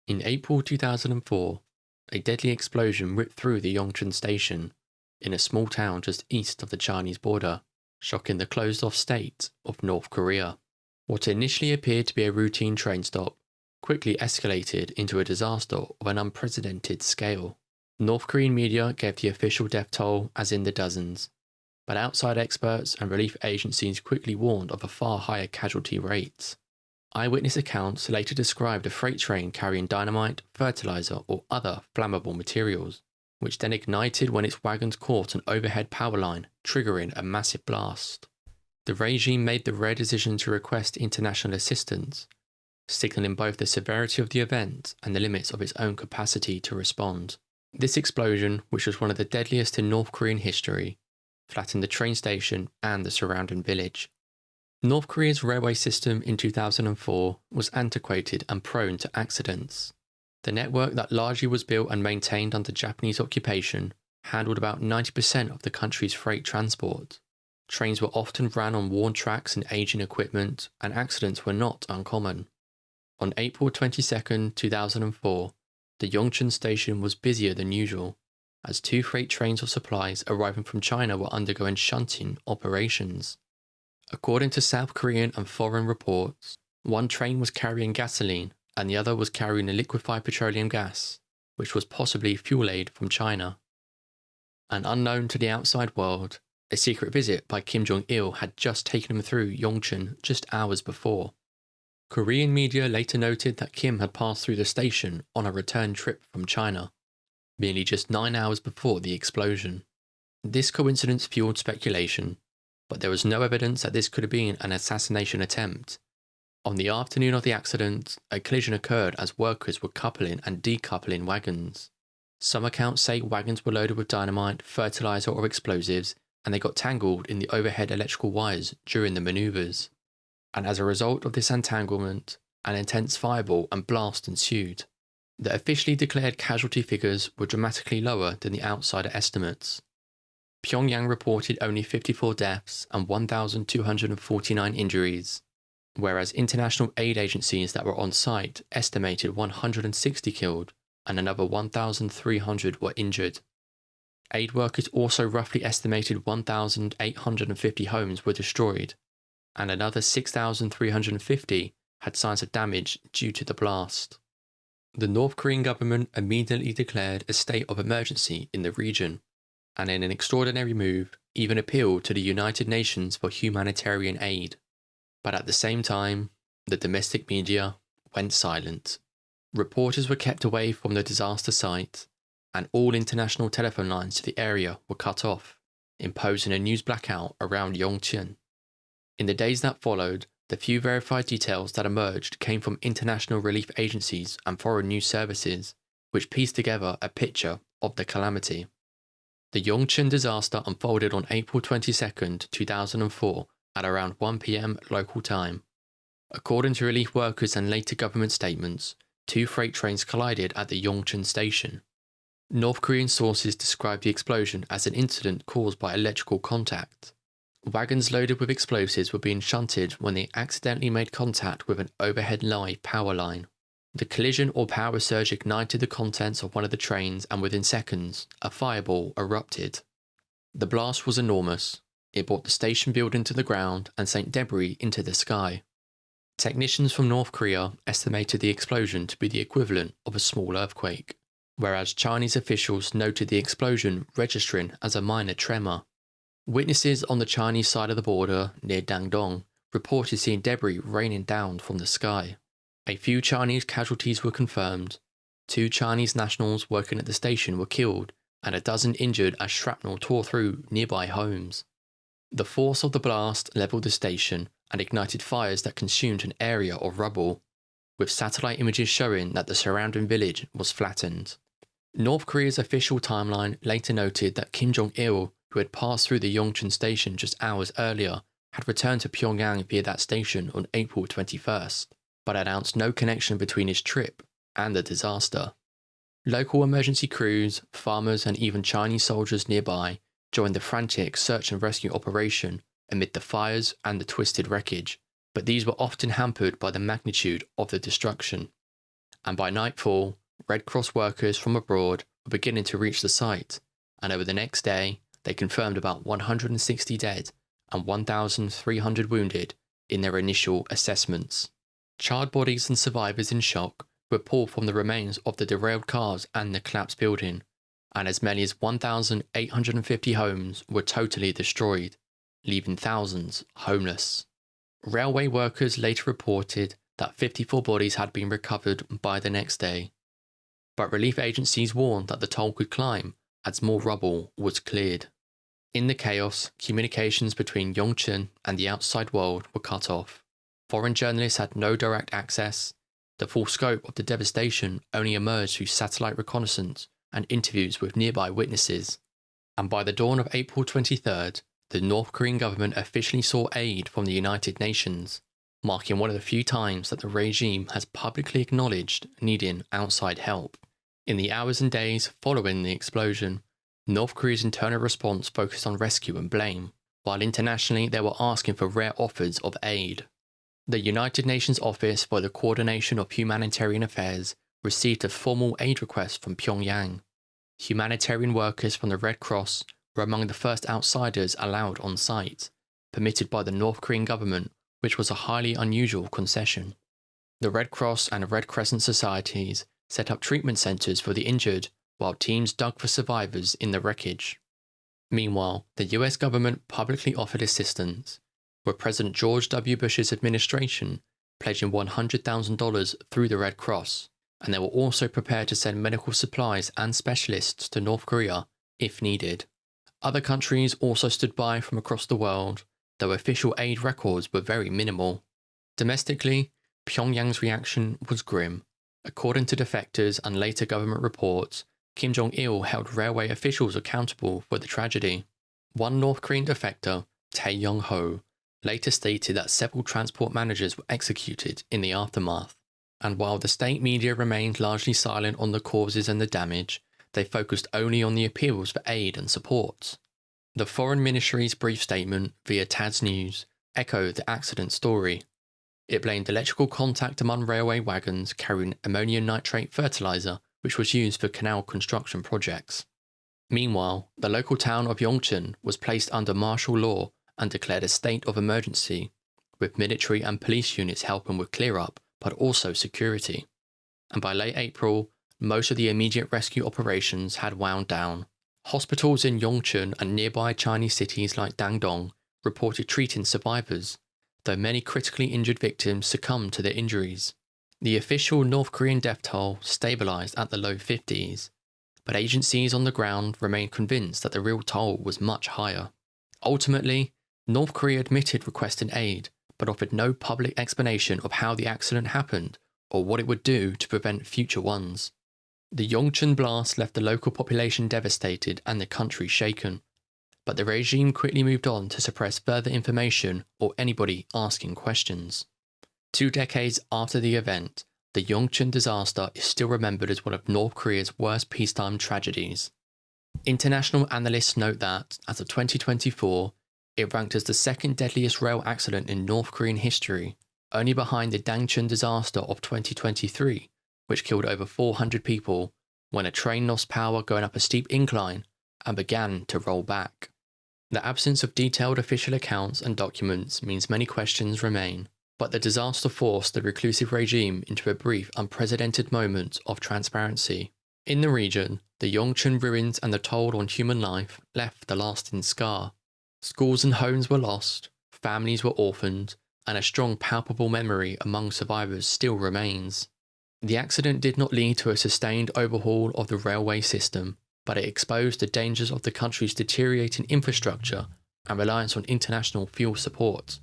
In April 2004, a deadly explosion ripped through the Ryongchon Station in a small town just east of the Chinese border, shocking the closed-off state of North Korea. What initially appeared to be a routine train stop quickly escalated into a disaster of an unprecedented scale. North Korean media gave the official death toll as in the dozens, but outside experts and relief agencies quickly warned of a far higher casualty rates. Eyewitness accounts later described a freight train carrying dynamite, fertilizer, or other flammable materials, which then ignited when its wagons caught an overhead power line, triggering a massive blast. The regime made the rare decision to request international assistance, signaling both the severity of the event and the limits of its own capacity to respond. This explosion, which was one of the deadliest in North Korean history, flattened the train station and the surrounding village. North Korea's railway system in 2004 was antiquated and prone to accidents. The network that largely was built and maintained under Japanese occupation handled about 90% of the country's freight transport. Trains were often ran on worn tracks and aging equipment, and accidents were not uncommon. On April 22, 2004, the Ryongchon Station was busier than usual, as two freight trains of supplies arriving from China were undergoing shunting operations. According to South Korean and foreign reports, one train was carrying gasoline and the other was carrying a liquefied petroleum gas, which was possibly fuel aid from China. And unknown to the outside world, a secret visit by Kim Jong-il had just taken him through Ryongchon just hours before. Korean media later noted that Kim had passed through the station on a return trip from China, merely just 9 hours before the explosion. This coincidence fueled speculation, but there was no evidence that this could have been an assassination attempt. On the afternoon of the accident, a collision occurred as workers were coupling and decoupling wagons. Some accounts say wagons were loaded with dynamite, fertilizer, or explosives, and they got tangled in the overhead electrical wires during the maneuvers. And as a result of this entanglement, an intense fireball and blast ensued. The officially declared casualty figures were dramatically lower than the outsider estimates. Pyongyang reported only 54 deaths and 1,249 injuries, whereas international aid agencies that were on site estimated 160 killed and another 1,300 were injured. Aid workers also roughly estimated 1,850 homes were destroyed, and another 6,350 had signs of damage due to the blast. The North Korean government immediately declared a state of emergency in the region, and in an extraordinary move, even appealed to the United Nations for humanitarian aid. But at the same time, the domestic media went silent. Reporters were kept away from the disaster site, and all international telephone lines to the area were cut off, imposing a news blackout around Ryongchon. In the days that followed, the few verified details that emerged came from international relief agencies and foreign news services, which pieced together a picture of the calamity. The Ryongchon disaster unfolded on April 22, 2004 at around 1 p.m. local time. According to relief workers and later government statements, two freight trains collided at the Ryongchon station. North Korean sources described the explosion as an incident caused by electrical contact. Wagons loaded with explosives were being shunted when they accidentally made contact with an overhead live power line. The collision or power surge ignited the contents of one of the trains, and within seconds, a fireball erupted. The blast was enormous. It brought the station building to the ground and sent debris into the sky. Technicians from North Korea estimated the explosion to be the equivalent of a small earthquake, whereas Chinese officials noted the explosion registering as a minor tremor. Witnesses on the Chinese side of the border, near Dandong, reported seeing debris raining down from the sky. A few Chinese casualties were confirmed. 2 Chinese nationals working at the station were killed, and a dozen injured as shrapnel tore through nearby homes. The force of the blast leveled the station and ignited fires that consumed an area of rubble, with satellite images showing that the surrounding village was flattened. North Korea's official timeline later noted that Kim Jong-il, who had passed through the Ryongchon station just hours earlier, had returned to Pyongyang via that station on April 21st, but announced no connection between his trip and the disaster. Local emergency crews, farmers, and even Chinese soldiers nearby joined the frantic search and rescue operation amid the fires and the twisted wreckage, but these were often hampered by the magnitude of the destruction. and by nightfall, Red Cross workers from abroad were beginning to reach the site, and over the next day, they confirmed about 160 dead and 1,300 wounded in their initial assessments. Charred bodies and survivors in shock were pulled from the remains of the derailed cars and the collapsed building, and as many as 1,850 homes were totally destroyed, leaving thousands homeless. Railway workers later reported that 54 bodies had been recovered by the next day, but relief agencies warned that the toll could climb as more rubble was cleared. In the chaos, communications between Ryongchon and the outside world were cut off. Foreign journalists had no direct access. The full scope of the devastation only emerged through satellite reconnaissance and interviews with nearby witnesses. And by the dawn of April 23rd, the North Korean government officially sought aid from the United Nations, marking one of the few times that the regime has publicly acknowledged needing outside help. In the hours and days following the explosion, North Korea's internal response focused on rescue and blame, while internationally they were asking for rare offers of aid. The United Nations Office for the Coordination of Humanitarian Affairs received a formal aid request from Pyongyang. Humanitarian workers from the Red Cross were among the first outsiders allowed on site, permitted by the North Korean government, which was a highly unusual concession. The Red Cross and Red Crescent societies set up treatment centres for the injured, while teams dug for survivors in the wreckage. Meanwhile, the US government publicly offered assistance, with President George W. Bush's administration pledging $100,000 through the Red Cross, and they were also prepared to send medical supplies and specialists to North Korea if needed. Other countries also stood by from across the world, though official aid records were very minimal. Domestically, Pyongyang's reaction was grim. According to defectors and later government reports, Kim Jong-il held railway officials accountable for the tragedy. One North Korean defector, Tae Yong-ho, later stated that several transport managers were executed in the aftermath. And while the state media remained largely silent on the causes and the damage, they focused only on the appeals for aid and support. The Foreign Ministry's brief statement via TASS News echoed the accident story. It blamed electrical contact among railway wagons carrying ammonium nitrate fertilizer, which was used for canal construction projects. Meanwhile, the local town of Ryongchon was placed under martial law and declared a state of emergency, with military and police units helping with clear-up, but also security. And by late April, most of the immediate rescue operations had wound down. Hospitals in Ryongchon and nearby Chinese cities like Dandong reported treating survivors, though many critically injured victims succumbed to their injuries. The official North Korean death toll stabilised at the low 50s, but agencies on the ground remained convinced that the real toll was much higher. Ultimately, North Korea admitted requesting aid, but offered no public explanation of how the accident happened or what it would do to prevent future ones. The Ryongchon blast left the local population devastated and the country shaken, but the regime quickly moved on to suppress further information or anybody asking questions. 2 decades after the event, the Ryongchon disaster is still remembered as one of North Korea's worst peacetime tragedies. International analysts note that, as of 2024, it ranked as the second deadliest rail accident in North Korean history, only behind the Dangcheon disaster of 2023, which killed over 400 people when a train lost power going up a steep incline and began to roll back. The absence of detailed official accounts and documents means many questions remain, but the disaster forced the reclusive regime into a brief, unprecedented moment of transparency. In the region, the Ryongchon ruins and the toll on human life left a lasting scar. Schools and homes were lost, families were orphaned, and a strong palpable memory among survivors still remains. The accident did not lead to a sustained overhaul of the railway system, but it exposed the dangers of the country's deteriorating infrastructure and reliance on international fuel support.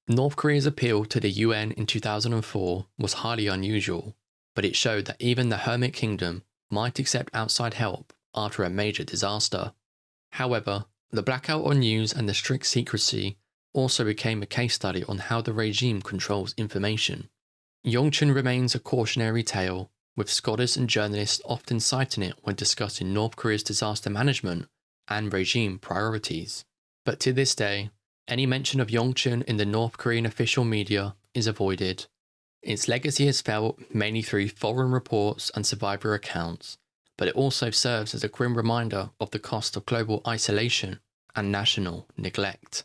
North Korea's appeal to the UN in 2004 was highly unusual, but it showed that even the Hermit Kingdom might accept outside help after a major disaster. However, the blackout on news and the strict secrecy also became a case study on how the regime controls information. Ryongchon remains a cautionary tale, with scholars and journalists often citing it when discussing North Korea's disaster management and regime priorities. But to this day, any mention of Ryongchon in the North Korean official media is avoided, Its legacy is felt mainly through foreign reports and survivor accounts, but it also serves as a grim reminder of the cost of global isolation and national neglect.